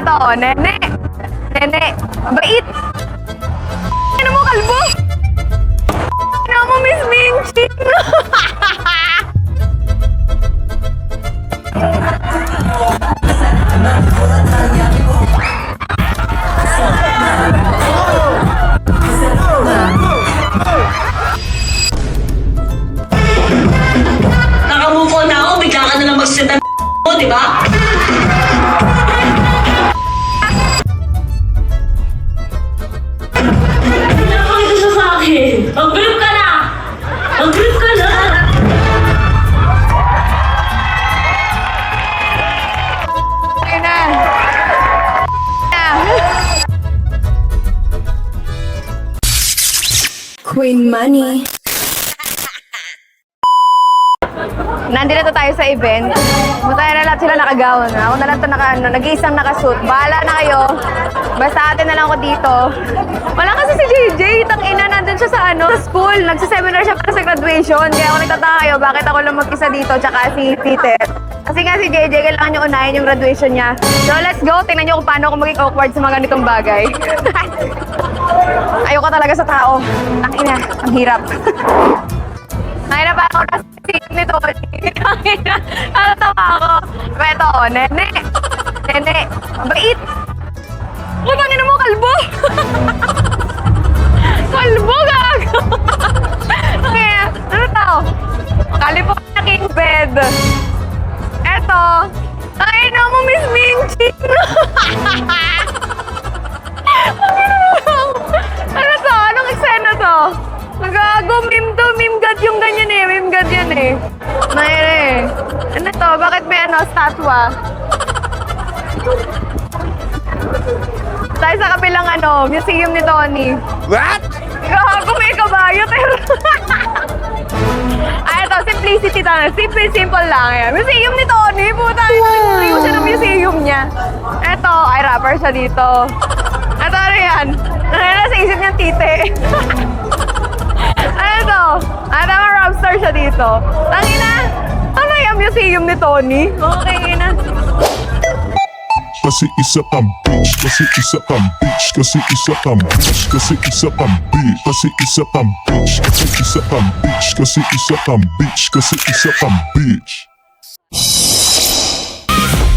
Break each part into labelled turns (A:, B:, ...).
A: Eto, nene. Nene. Bait. Ano mo, kalbo? Ano mo, Miss Minching?
B: Nakamove on na ako, bigla ka na lang magsalita ng mo, di ba? Nakakita siya sa akin. Mag-grip ka na! Mag-grip ka na!
A: Ayun na.
C: Queen Money.
A: Nandito na tayo sa event. Masaya na lahat sila nakagawan. Ako na lang ito nag-iisang nakasuit. Bahala na kayo. Basta atin na lang ako dito. Wala kasi si JJ. Tang-ina, nandun siya sa school. Nagsiseminar siya para sa graduation. Kaya ako nagtataka kayo, bakit ako lang mag-isa dito, tsaka si Peter. Kasi nga si JJ, kailangan nyo unahin yung graduation niya. So let's go. Tingnan nyo kung paano ako maging awkward sa mga ganitong bagay. Ayoko talaga sa tao. Tang-ina, ang hirap. Ngayon pa ako kasi nito. Natatawa ako. Ito, nene. Nene. Bait. Kumangin mo, kalbo. Kalbo, gago. Okay, ano to? California King Bed. Eto. Ay, no mo, Miss Minching. Ano to? Anong eksena to? Nagago, meme to. Meme god yung ganyan eh. Meme god yan eh. Mayroon eh. Ano to? Bakit may statwa? Tayo sa kabilang museum ni Tony.
D: What?
A: Gago, may kabayo. Pero... Ay, ito, simplicity tayo. Simple lang yan. Museum ni Tony. Puta, nagpuriw siya ng museum niya. Ito, ay rapper siya dito. Ito, ano yan? Ano sa isip niyang tite? Ano? Ano mga rapstar siya dito? Tangina, ano yung museum ni Tony? Okay na.
D: Kasi isa kang bitch, kasi isa kang bitch, kasi isa kang bitch, kasi isa kang bitch, kasi isa kang bitch, kasi isa kang bitch, kasi isa kang bitch, kasi isa kang bitch.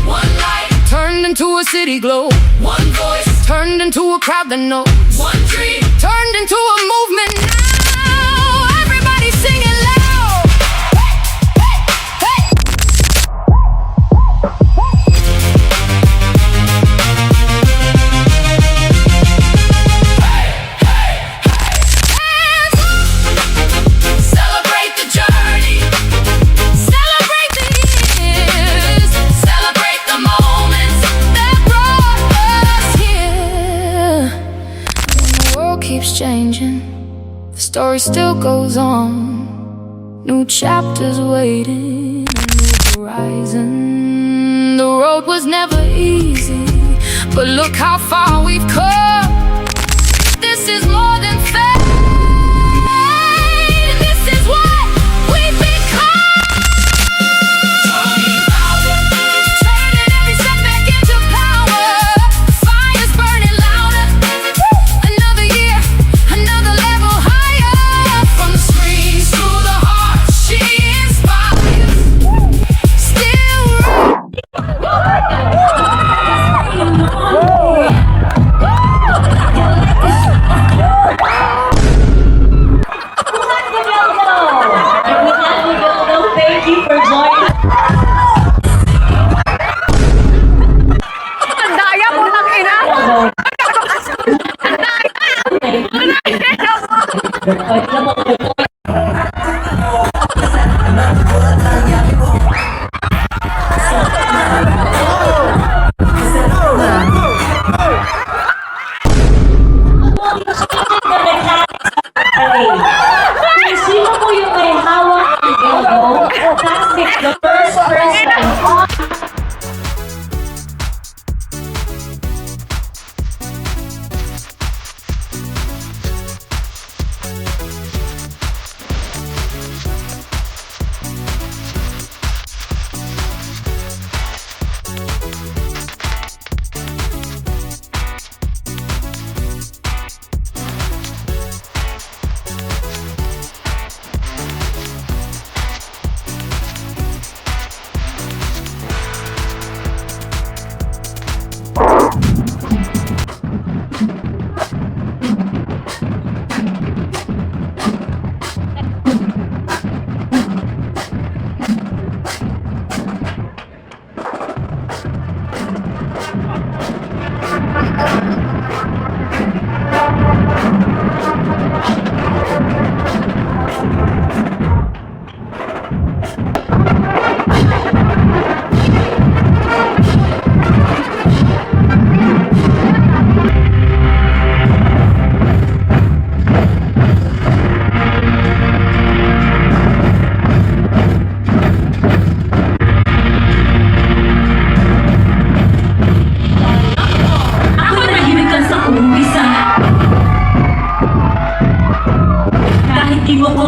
E: One light turned into a city glow. One voice turned into a crowd that knows. One dream turned into a movement. Now everybody singing loud. Hey, hey, Hands up. Celebrate the journey. Celebrate the years. Celebrate the moments that brought us here. When the world keeps changing, the story still goes on. New chapters waiting, a new horizon. The road was never easy, but look how far we've come. This is more than fate. This is what we've become. Turning every setback into power. Fire's burning louder. Another year, another level higher. From the screens to the heart, she inspires. Still
B: Thank you for joining.
A: Ang daya po ng ina.
B: Kung sino po yung may hawak ng dildo, plastic, the first person.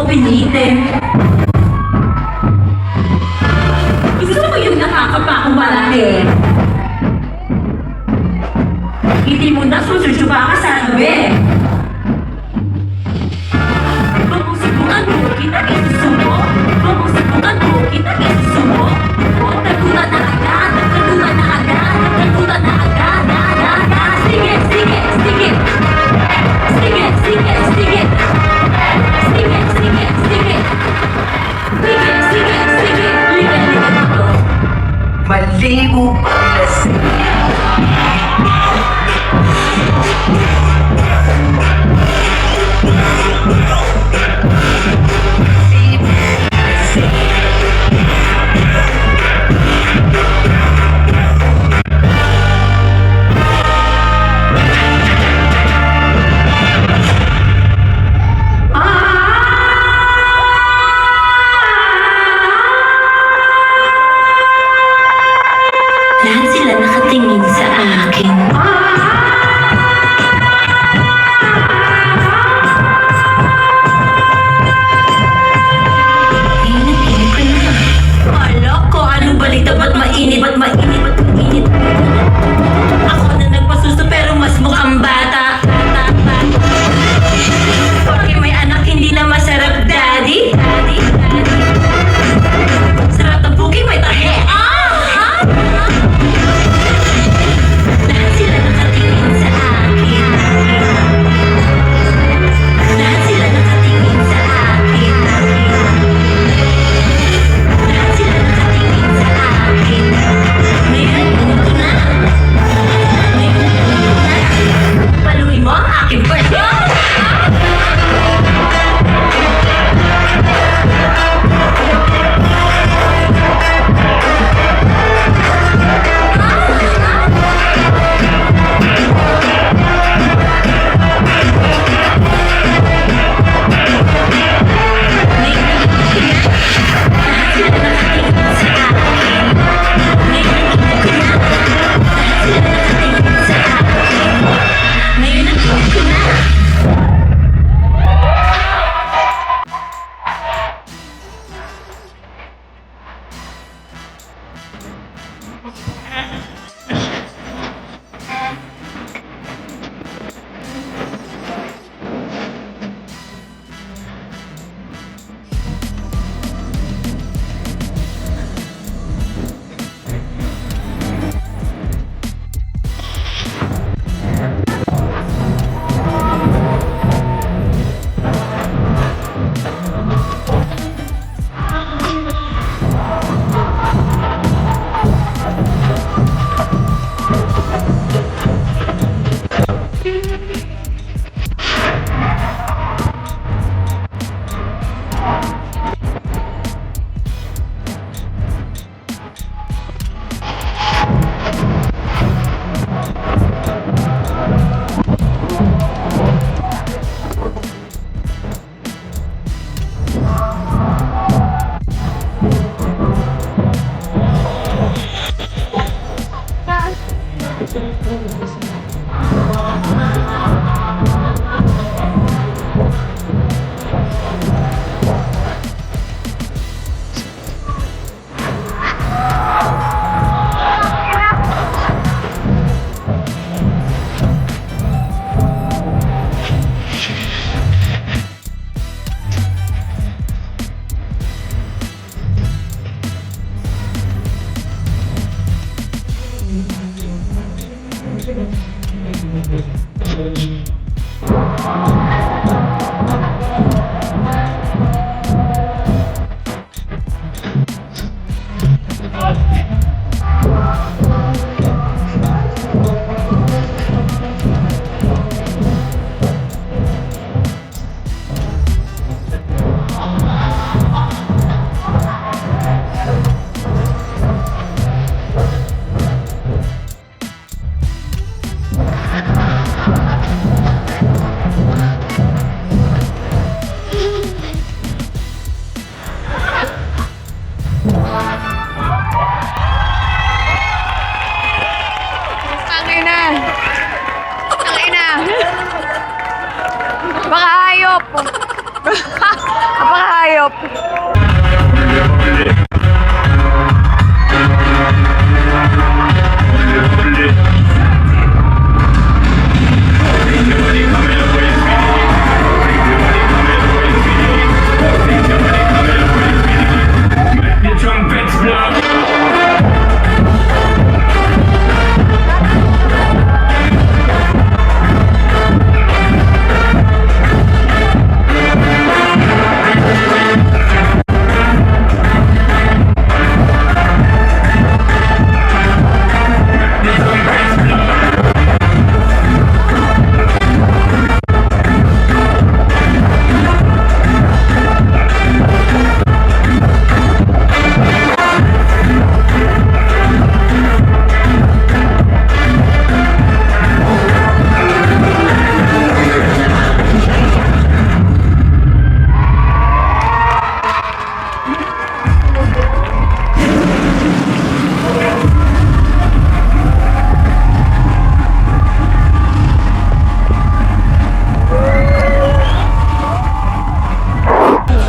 B: pilitin. Gusto mo yung nakakapakong malaki? Hindi mo na sususuba ka sa gabi. Kung susubukan mo, kita isusubo. Kung susubukan mo, kita isusubo. O, tagutan na agad, tagutan na agad, tagutan na agad, sige, sige, sige. Sige, sige, sige. Sige, sige, sige. Sige, sige, sige. Liga, liga dito.
C: Maligo paglasing.
B: Lahat sila nakatingin sa akin. Init ko na. Alok ko, anong balita? Ba't mainit? Ba't mainit? Ba't mainit? Ako na nagpasusto pero mas mukhang bata. Porque may anak hindi na masarap, daddy. Sarap ng booking, may tahe. Lahat sila nakatingin sa akin. Lahat sila nakatingin sa akin. Lahat sila nakatingin sa akin. Ngayon, ganito na. Ngayon, ganito na. Paluin mo ang aking birthday.
A: Baka hayop. Napakahayop.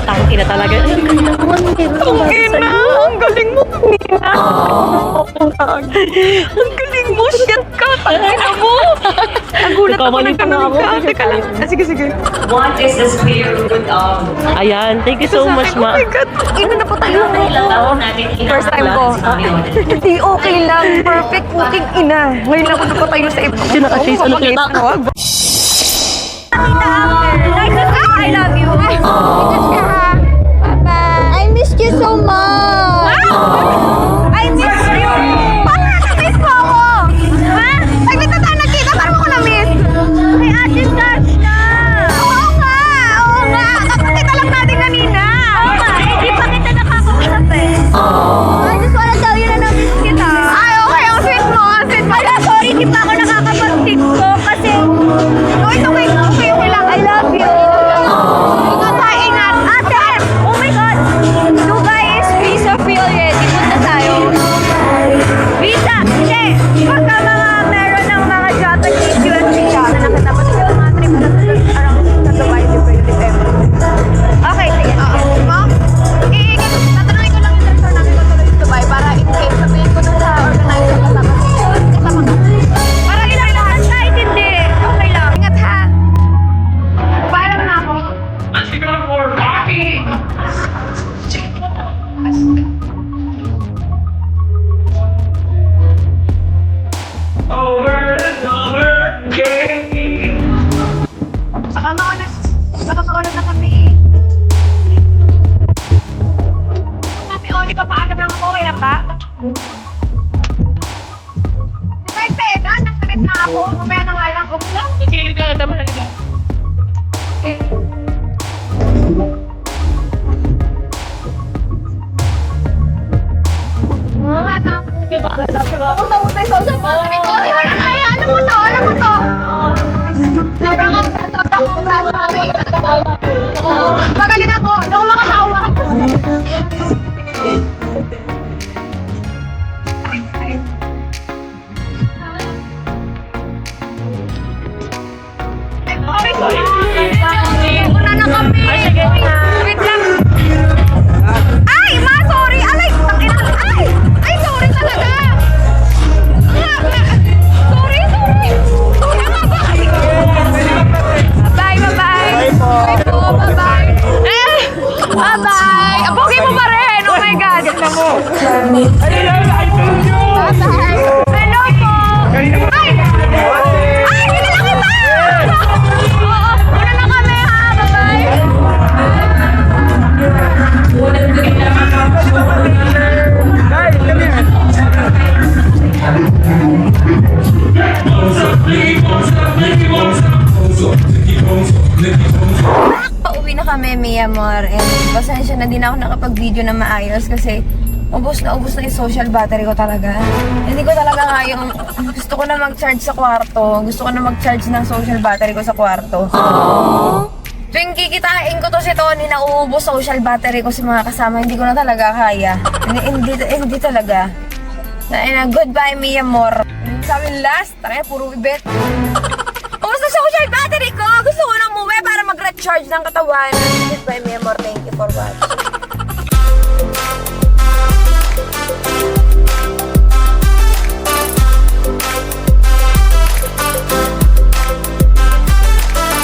F: Tangina talaga.
A: Ina, ang galing mo, Nina. Ang galing mo, shit ka, tangina mo. Nagulat ako
F: Nagkamali
A: ng
F: pa nga
A: ganun
F: ako.
A: ka. Teka lang. Sige, sige.
C: What is the spirit of
F: Ayan, thank you so much,
A: Oh
F: ma.
A: my God, ina na po tayo.
C: ilang taon natin
A: First time ko. Hindi, okay lang. Perfect cooking, ina. Ngayon lang ako napatayo sa iba.
F: Sinaka-chase, ano kita?
A: I love you. I missed you so much. I miss you. Bakit na-miss mo ako? Ha? Pag dito tayo nagkita, parang ako na-miss. May Ate Sash na. Oo nga, oo nga. Kakakita lang natin kanina. Oo nga, hindi pa kita nakakausap eh. I just wanna tell you na na-miss kita. Ay, okay. Ang sweet mo, ang sweet mo. Ala, sorry, hindi pa ako nakakapag-tiktok kasi... No, it's okay. Okay, okay lang. I love you. Kakain na. Ate! Oh my God! Dubai is visa free already. Punta tayo. Visa! Hindi! Pagka mga meron ng mga Japanese US visa na nakatapos sa mga trip na sa Dubai, di pwede everything. Okay, sige. Ma'am, tatanungin ko lang yung director namin kung tuloy sa Dubai para in case sabihin ko dun sa organizer kasama ka. Para ilang lahat kahit hindi. Okay lang. Ingat ha. Paalam na ako. Saka nakakakulat na kami. Kami, Oli, papaagam lang ako. Kaya ba? Kahit pena, nagsalit na ako. Mamaya na nga lang. Okay lang.
F: Sige ka, tama na kita.
A: Ano mo to? Ano mo to? Sobrang ang tatak ko sa amin. Magaling ako. Hindi ako makakawa. Una na kami. Wait lang. Ay, ma, sorry. Alay, tangina. Ay, ay, sorry talaga. Sorry, sorry. Sorry nga ba? Bye, bye-bye. Bye po. Bye po, bye-bye. Bye-bye. Ang pogi mo pa rin. Oh my God. Ganda mo. Bye-bye. Hello po. Ay! Ay, hindi na kita! Oo, una na kami ha. Bye-bye. Pauwi na kami, mi amor. And pasensya na din ako nakapag-video na maayos kasi ubos na yung social battery ko talaga. Hindi ko talaga kayang, gusto ko na mag-charge sa kwarto. Gusto ko na mag-charge ng social battery ko sa kwarto. Tuwing kikitain ko to si Tony na uubos social battery ko sa mga kasama, hindi ko na talaga kaya. Hindi talaga. Goodbye, mi amor. Sabi last, tara, puro ibet. Ubos na social battery ko! Gusto ko na umuwi para mag-recharge ng katawan. Goodbye, mi amor. Thank you. for watching.